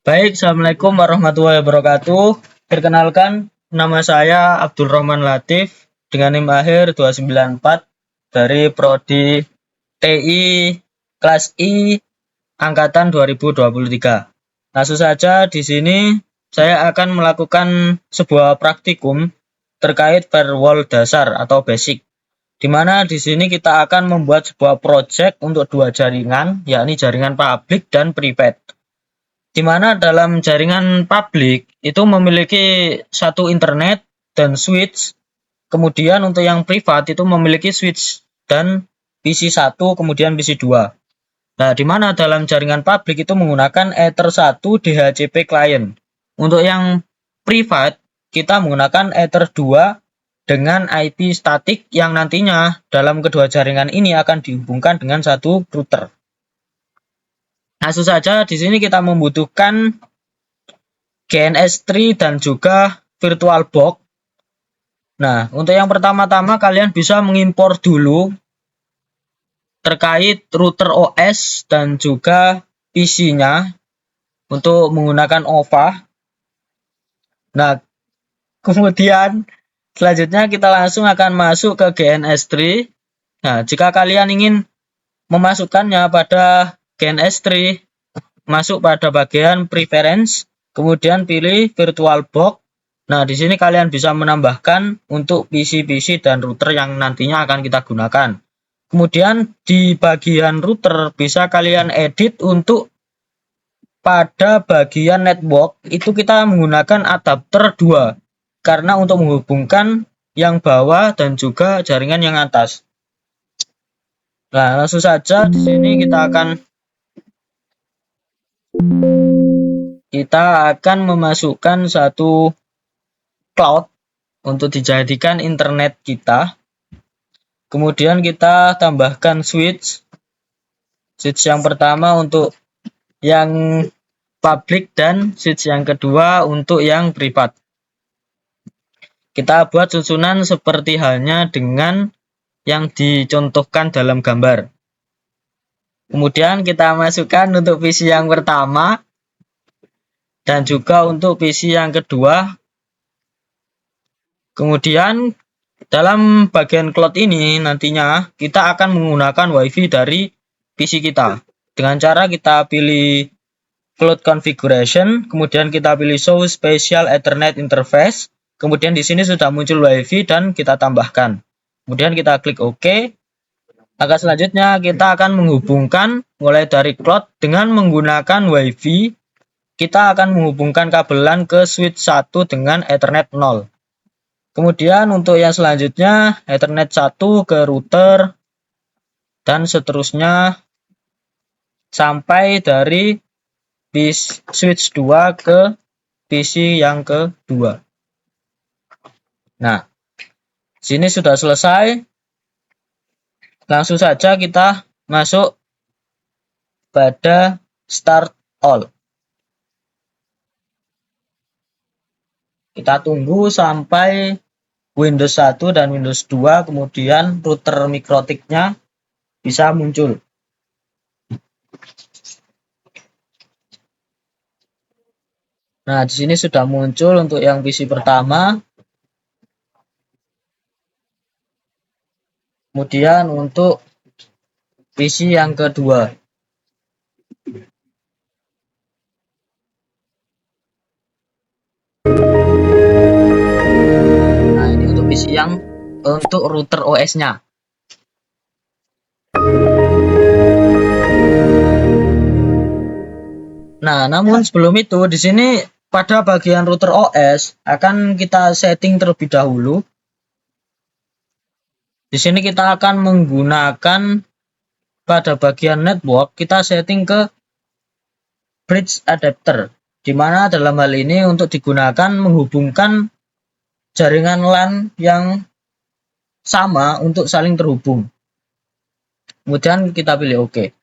Baik, Assalamualaikum warahmatullahi wabarakatuh. Perkenalkan, nama saya Abdul Rahman Latif dengan NIM akhir 294 dari Prodi TI kelas I angkatan 2023. Langsung saja di sini saya akan melakukan sebuah praktikum terkait firewall dasar atau basic. Di mana di sini kita akan membuat sebuah project untuk dua jaringan, yakni jaringan publik dan private. Di mana dalam jaringan publik itu memiliki satu internet dan switch, kemudian untuk yang privat itu memiliki switch dan PC 1 kemudian PC 2. Nah, di mana dalam jaringan publik itu menggunakan Ether 1 DHCP client. Untuk yang privat kita menggunakan Ether 2 dengan IP statik yang nantinya dalam kedua jaringan ini akan dihubungkan dengan satu router. Langsung saja di sini kita membutuhkan GNS3 dan juga VirtualBox. Nah, untuk yang pertama-tama kalian bisa mengimpor dulu terkait router OS dan juga PC-nya untuk menggunakan OVA. Nah, kemudian selanjutnya kita langsung akan masuk ke GNS3. Nah, jika kalian ingin memasukkannya pada GNS3, masuk pada bagian preference, kemudian pilih VirtualBox. Nah, di sini kalian bisa menambahkan untuk PC-PC dan router yang nantinya akan kita gunakan. Kemudian di bagian router bisa kalian edit untuk pada bagian network itu kita menggunakan adapter 2 karena untuk menghubungkan yang bawah dan juga jaringan yang atas. Nah, langsung saja di sini kita akan memasukkan satu cloud untuk dijadikan internet kita. Kemudian kita tambahkan switch yang pertama untuk yang public dan switch yang kedua untuk yang privat. Kita buat susunan seperti halnya dengan yang dicontohkan dalam gambar. Kemudian kita masukkan untuk PC yang pertama dan juga untuk PC yang kedua. Kemudian dalam bagian cloud ini nantinya kita akan menggunakan WiFi dari PC kita. Dengan cara kita pilih cloud configuration, kemudian kita pilih show special Ethernet interface. Kemudian di sini sudah muncul WiFi dan kita tambahkan. Kemudian kita klik OK. Maka selanjutnya kita akan menghubungkan mulai dari cloud dengan menggunakan WiFi. Kita akan menghubungkan kabelan ke switch 1 dengan Ethernet 0. Kemudian untuk yang selanjutnya Ethernet 1 ke router dan seterusnya sampai dari switch 2 ke PC yang kedua. Nah, sini sudah selesai. Langsung saja kita masuk pada start all. Kita tunggu sampai Windows 1 dan Windows 2 kemudian router mikrotiknya bisa muncul. Nah, di sini sudah muncul untuk yang PC pertama. Kemudian untuk PC yang kedua. Nah, ini untuk PC yang untuk router OS-nya. Nah, namun sebelum itu di sini pada bagian router OS akan kita setting terlebih dahulu. Di sini kita akan menggunakan pada bagian network kita setting ke bridge adapter, di mana dalam hal ini untuk digunakan menghubungkan jaringan LAN yang sama untuk saling terhubung. Kemudian kita pilih OK.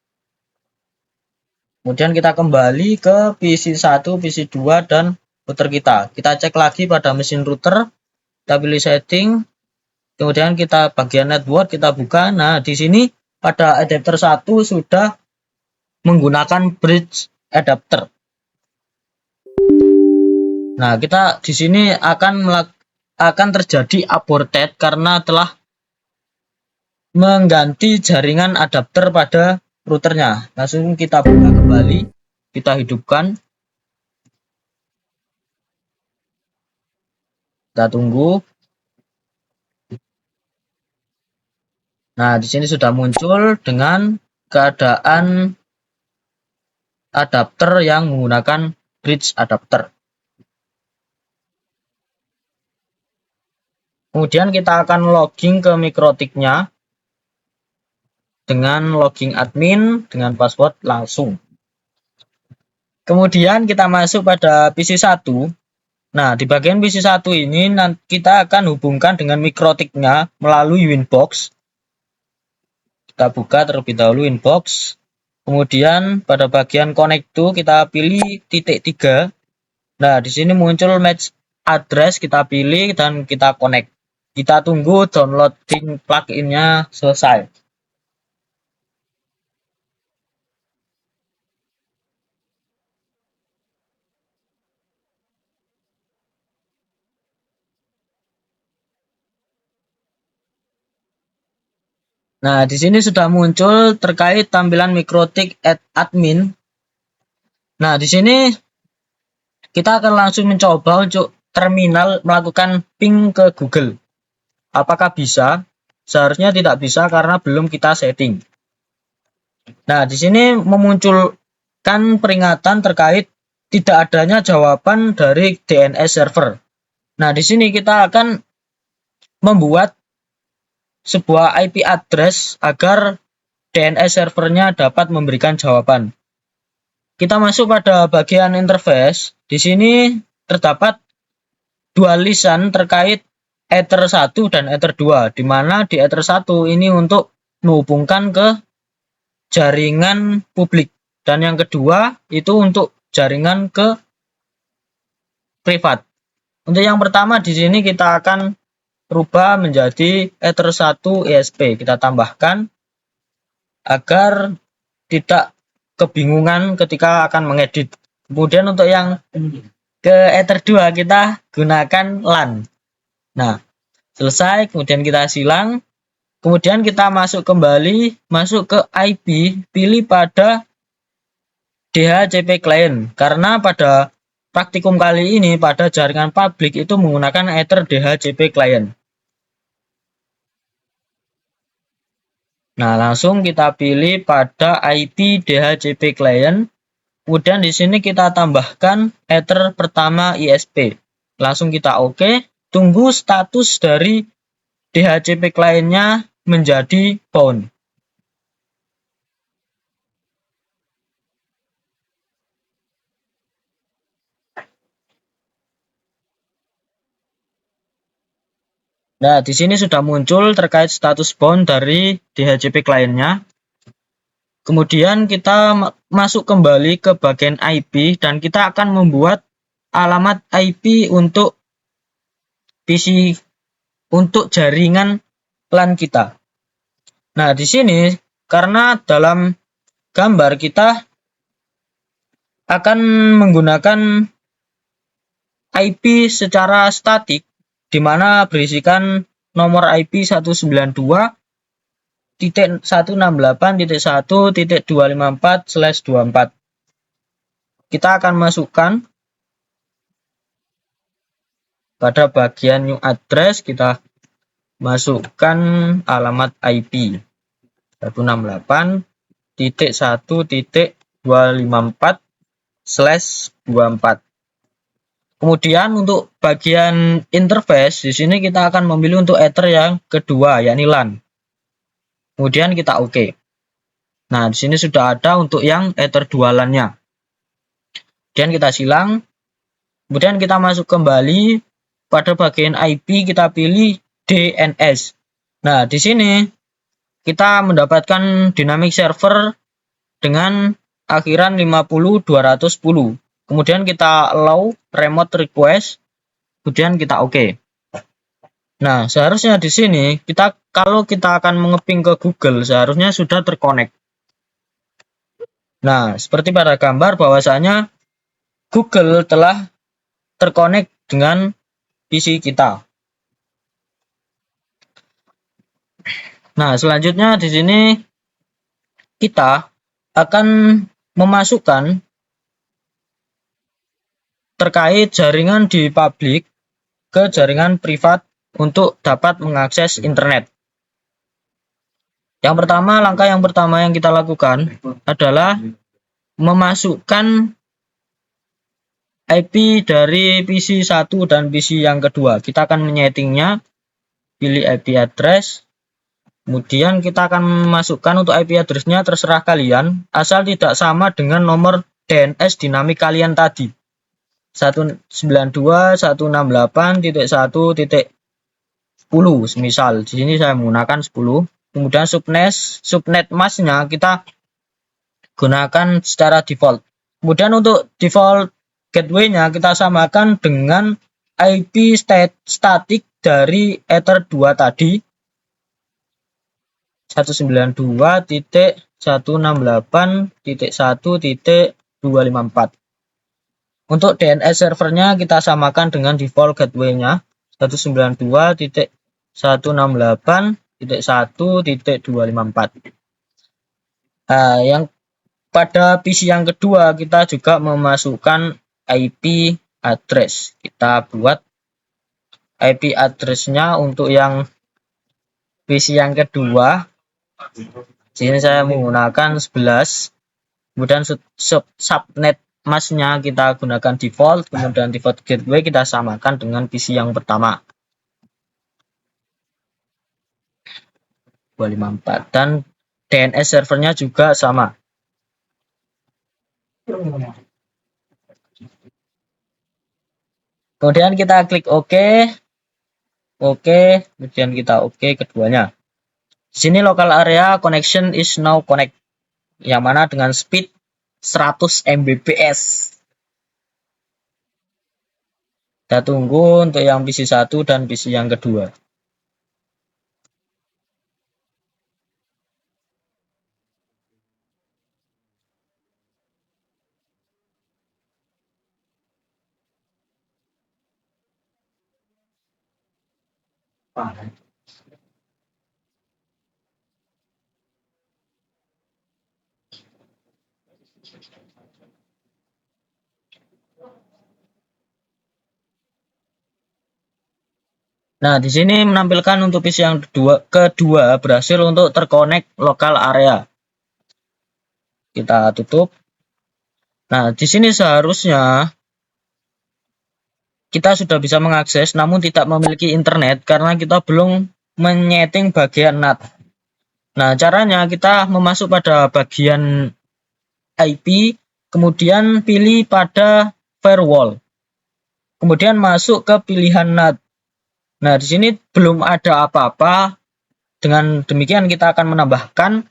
Kemudian kita kembali ke PC 1, PC 2 dan router kita. Kita cek lagi pada mesin router, kita pilih setting. Kemudian kita bagian network kita buka. Nah, di sini pada adapter 1 sudah menggunakan bridge adapter. Nah, kita di sini akan terjadi aborted karena telah mengganti jaringan adapter pada routernya. Langsung kita buka kembali, kita hidupkan, kita tunggu. Nah, di sini sudah muncul dengan keadaan adapter yang menggunakan bridge adapter. Kemudian kita akan login ke Mikrotiknya dengan login admin dengan password langsung. Kemudian kita masuk pada PC 1. Nah, di bagian PC 1 ini kita akan hubungkan dengan Mikrotiknya melalui Winbox. Kita buka terlebih dahulu Winbox. Kemudian pada bagian connect to kita pilih titik 3. Nah, di sini muncul match address, kita pilih dan kita connect. Kita tunggu downloading pluginnya selesai. Nah, di sini sudah muncul terkait tampilan Mikrotik admin. Nah, di sini kita akan langsung mencoba untuk terminal melakukan ping ke Google. Apakah bisa? Seharusnya tidak bisa karena belum kita setting. Nah, di sini memunculkan peringatan terkait tidak adanya jawaban dari DNS server. Nah, di sini kita akan membuat sebuah IP address agar DNS servernya dapat memberikan jawaban. Kita masuk pada bagian interface. Di sini terdapat dua lisan terkait Ether 1 dan Ether 2, di mana di Ether 1 ini untuk menghubungkan ke jaringan publik, dan yang kedua itu untuk jaringan ke privat. Untuk yang pertama di sini kita akan rubah menjadi Ether 1 ESP. Kita tambahkan agar tidak kebingungan ketika akan mengedit. Kemudian untuk yang ke Ether 2 kita gunakan LAN. Nah, selesai, kemudian kita silang. Kemudian kita masuk kembali, masuk ke IP, pilih pada DHCP client. Karena pada praktikum kali ini pada jaringan publik itu menggunakan Ether DHCP client. Nah, langsung kita pilih pada IP DHCP client. Kemudian di sini kita tambahkan Ether pertama ISP. Langsung kita OK. Tunggu status dari DHCP client-nya menjadi bound. Nah, di sini sudah muncul terkait status bound dari DHCP client-nya. Kemudian kita masuk kembali ke bagian IP dan kita akan membuat alamat IP untuk PC, untuk jaringan LAN kita. Nah, di sini karena dalam gambar kita akan menggunakan IP secara statik, di mana berisikan nomor IP 192.168.1.254/24. Kita akan masukkan pada bagian new address, kita masukkan alamat IP 168.1.254/24. Kemudian untuk bagian interface di sini kita akan memilih untuk Ether yang kedua, yakni LAN. Kemudian kita OK. Nah, di sini sudah ada untuk yang Ether 2 LAN-nya. Kemudian kita silang. Kemudian kita masuk kembali pada bagian IP, kita pilih DNS. Nah, di sini kita mendapatkan dynamic server dengan akhiran 50210. Kemudian kita allow remote request, kemudian kita OK. Nah, seharusnya di sini kalau kita akan mengeping ke Google seharusnya sudah terkonek. Nah, seperti pada gambar bahwasanya Google telah terkonek dengan PC kita. Nah, selanjutnya di sini kita akan memasukkan terkait jaringan di publik ke jaringan privat untuk dapat mengakses internet. Langkah yang pertama yang kita lakukan adalah memasukkan IP dari PC 1 dan PC yang kedua. Kita akan menyetingnya, pilih IP address, kemudian kita akan memasukkan untuk IP address-nya terserah kalian, asal tidak sama dengan nomor DNS dinamik kalian tadi. 192.168.1.10 semisal. Di sini saya menggunakan 10. Kemudian subnet masknya kita gunakan secara default. Kemudian untuk default gateway-nya kita samakan dengan IP statik dari Ether 2 tadi, 192.168.1.254. Untuk DNS servernya kita samakan dengan default gateway-nya 192.168.1.254. Nah, yang pada PC yang kedua kita juga memasukkan IP address. Kita buat IP address-nya untuk yang PC yang kedua. Di sini saya menggunakan 11. Kemudian subnet masknya kita gunakan default, kemudian default gateway kita samakan dengan PC yang pertama 254, dan DNS servernya juga sama. Kemudian kita klik OK, kemudian kita OK keduanya. Di sini local area connection is now connect, yang mana dengan speed 100 Mbps. Kita tunggu untuk yang PC 1 dan PC yang kedua. Nah, di sini menampilkan untuk PC yang kedua berhasil untuk terkonek lokal area. Kita tutup. Nah, di sini seharusnya kita sudah bisa mengakses namun tidak memiliki internet karena kita belum menyeting bagian NAT. Nah, caranya kita memasuk pada bagian IP, kemudian pilih pada firewall. Kemudian masuk ke pilihan NAT. Nah, di sini belum ada apa-apa. Dengan demikian kita akan menambahkan.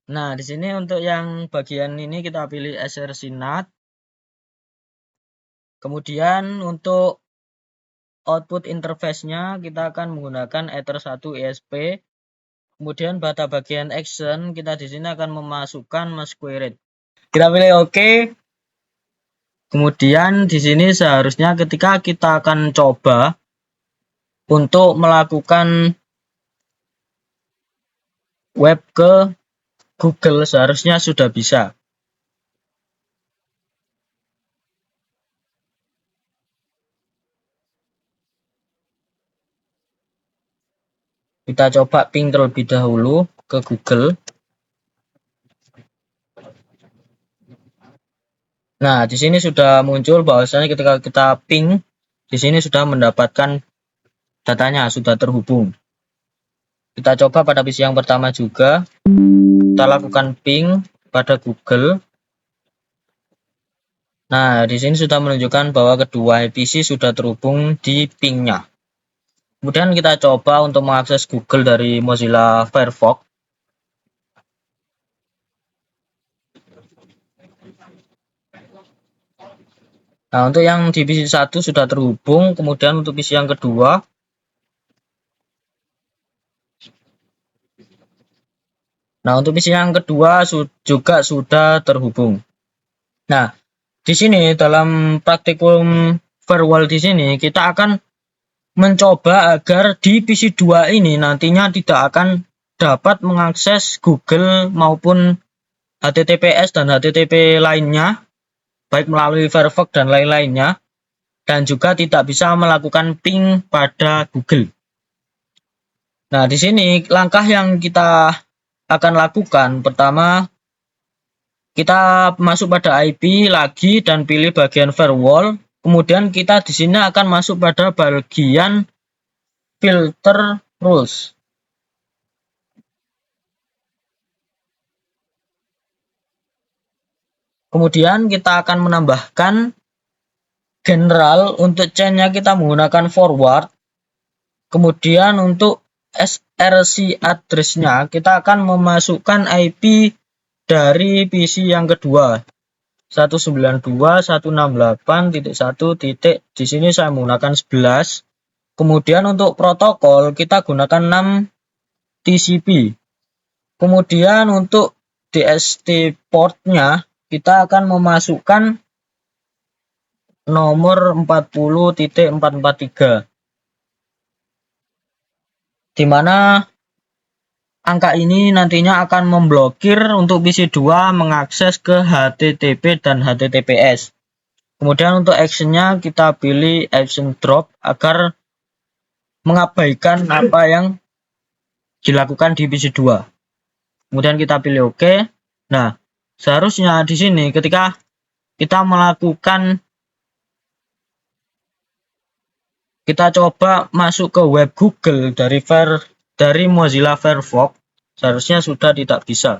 Nah, di sini untuk yang bagian ini kita pilih SRC NAT. Kemudian untuk output interface-nya kita akan menggunakan Ether 1 ESP. Kemudian pada bagian action kita di sini akan memasukkan masquerade. Kita pilih OK. Kemudian di sini seharusnya ketika kita akan coba untuk melakukan web ke Google seharusnya sudah bisa. Kita coba ping terlebih dahulu ke Google. Nah, di sini sudah muncul bahwasanya ketika kita ping, di sini sudah mendapatkan datanya, sudah terhubung. Kita coba pada PC yang pertama juga. Kita lakukan ping pada Google. Nah, di sini sudah menunjukkan bahwa kedua PC sudah terhubung di pingnya. Kemudian kita coba untuk mengakses Google dari Mozilla Firefox. Nah, untuk yang di PC 1 sudah terhubung, kemudian untuk PC yang kedua. Nah, untuk PC yang kedua juga sudah terhubung. Nah, di sini dalam praktikum firewall di sini, kita akan mencoba agar di PC2 ini nantinya tidak akan dapat mengakses Google maupun HTTPS dan HTTP lainnya, baik melalui Firefox dan lain-lainnya, dan juga tidak bisa melakukan ping pada Google. Nah, di sini langkah yang kita akan lakukan, pertama kita masuk pada IP lagi dan pilih bagian firewall. Kemudian kita di sini akan masuk pada bagian filter rules. Kemudian kita akan menambahkan general, untuk chainnya kita menggunakan forward. Kemudian untuk SRC address-nya kita akan memasukkan IP dari PC yang kedua, 192.168.1. Di sini saya menggunakan 11. Kemudian untuk protokol kita gunakan 6 TCP. Kemudian untuk DST portnya kita akan memasukkan nomor 40.443, di mana angka ini nantinya akan memblokir untuk PC2 mengakses ke HTTP dan HTTPS. Kemudian untuk actionnya kita pilih action drop agar mengabaikan apa yang dilakukan di PC2. Kemudian kita pilih OK. Nah, seharusnya di sini ketika kita coba masuk ke web Google dari Mozilla Firefox, seharusnya sudah tidak bisa.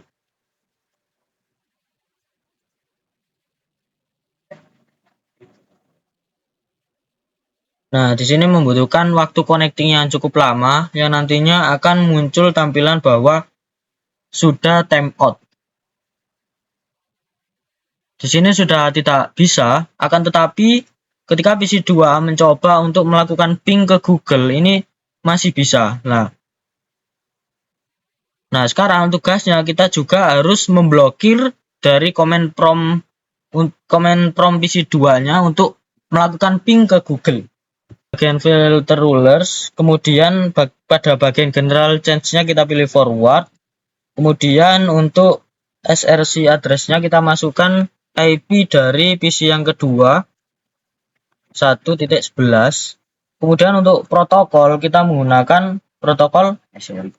Nah, di sini membutuhkan waktu connecting yang cukup lama, yang nantinya akan muncul tampilan bahwa sudah timeout. Di sini sudah tidak bisa, akan tetapi ketika PC2 mencoba untuk melakukan ping ke Google, ini masih bisa. Nah, sekarang tugasnya kita juga harus memblokir dari command prompt PC2-nya untuk melakukan ping ke Google. Bagian filter rulers, kemudian pada bagian general change-nya kita pilih forward. Kemudian untuk SRC address-nya kita masukkan IP dari PC yang kedua, 1.11. Kemudian untuk protokol kita menggunakan protokol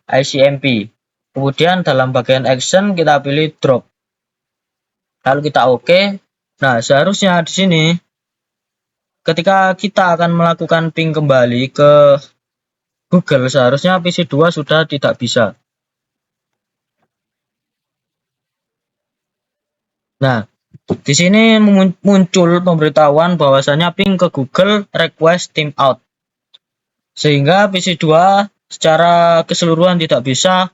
ICMP. Kemudian dalam bagian action kita pilih drop. Lalu kita OK. Nah, seharusnya di sini ketika kita akan melakukan ping kembali ke Google, seharusnya PC2 sudah tidak bisa. Nah, di sini muncul pemberitahuan bahwasanya ping ke Google request timeout. Sehingga PC2 secara keseluruhan tidak bisa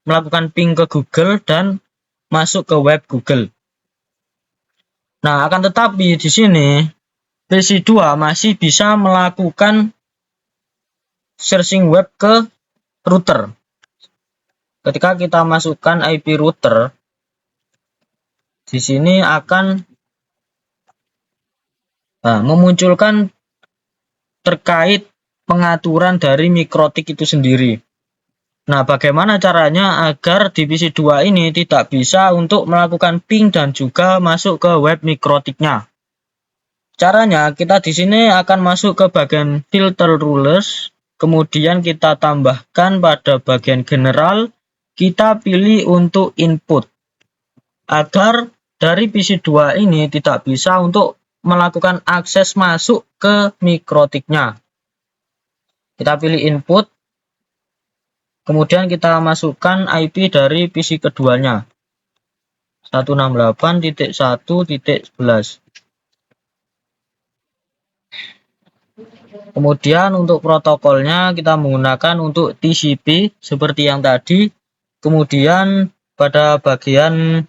melakukan ping ke Google dan masuk ke web Google. Nah, akan tetapi di sini PC2 masih bisa melakukan searching web ke router. Ketika kita masukkan IP router, di sini akan memunculkan terkait pengaturan dari MikroTik itu sendiri. Nah, bagaimana caranya agar di PC2 ini tidak bisa untuk melakukan ping dan juga masuk ke web MikroTik-nya? Caranya kita di sini akan masuk ke bagian filter rulers, kemudian kita tambahkan pada bagian general, kita pilih untuk input agar dari PC2 ini tidak bisa untuk melakukan akses masuk ke MikroTik-nya. Kita pilih input. Kemudian kita masukkan IP dari PC keduanya, 168.1.11. Kemudian untuk protokolnya kita menggunakan untuk TCP seperti yang tadi. Kemudian pada bagian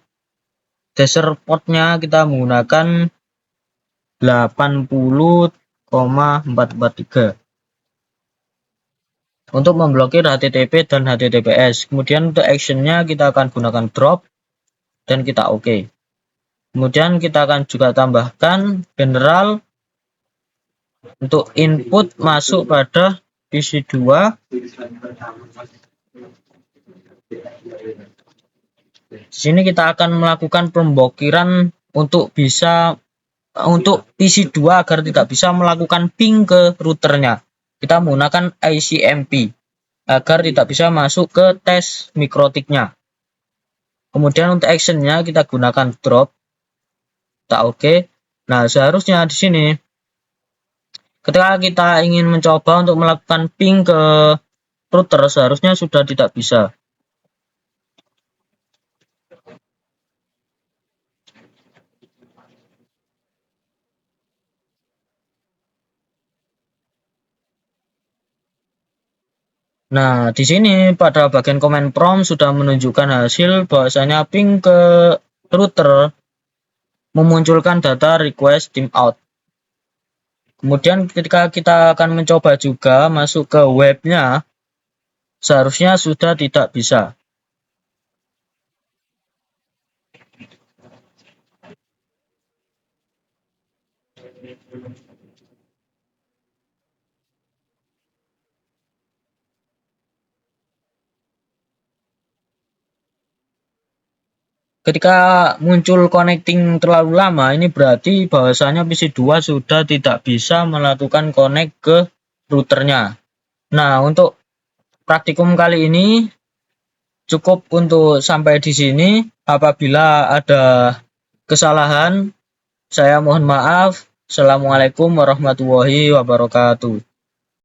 desert portnya kita menggunakan 80,443. Untuk memblokir HTTP dan HTTPS. Kemudian untuk actionnya kita akan gunakan drop dan kita OK. Kemudian kita akan juga tambahkan general Untuk input masuk pada PC2. Di sini kita akan melakukan pemblokiran untuk PC2 agar tidak bisa melakukan ping ke routernya. Kita menggunakan ICMP agar tidak bisa masuk ke tes mikrotiknya. Kemudian untuk actionnya kita gunakan drop. Kita oke. Nah, seharusnya di sini ketika kita ingin mencoba untuk melakukan ping ke router, seharusnya sudah tidak bisa. Nah, di sini pada bagian command prompt sudah menunjukkan hasil bahwasanya ping ke router memunculkan data request timeout. Kemudian ketika kita akan mencoba juga masuk ke webnya, seharusnya sudah tidak bisa. Ketika muncul connecting terlalu lama, ini berarti bahwasanya PC2 sudah tidak bisa melakukan connect ke routernya. Nah, untuk praktikum kali ini cukup untuk sampai di sini. Apabila ada kesalahan, saya mohon maaf. Assalamualaikum warahmatullahi wabarakatuh.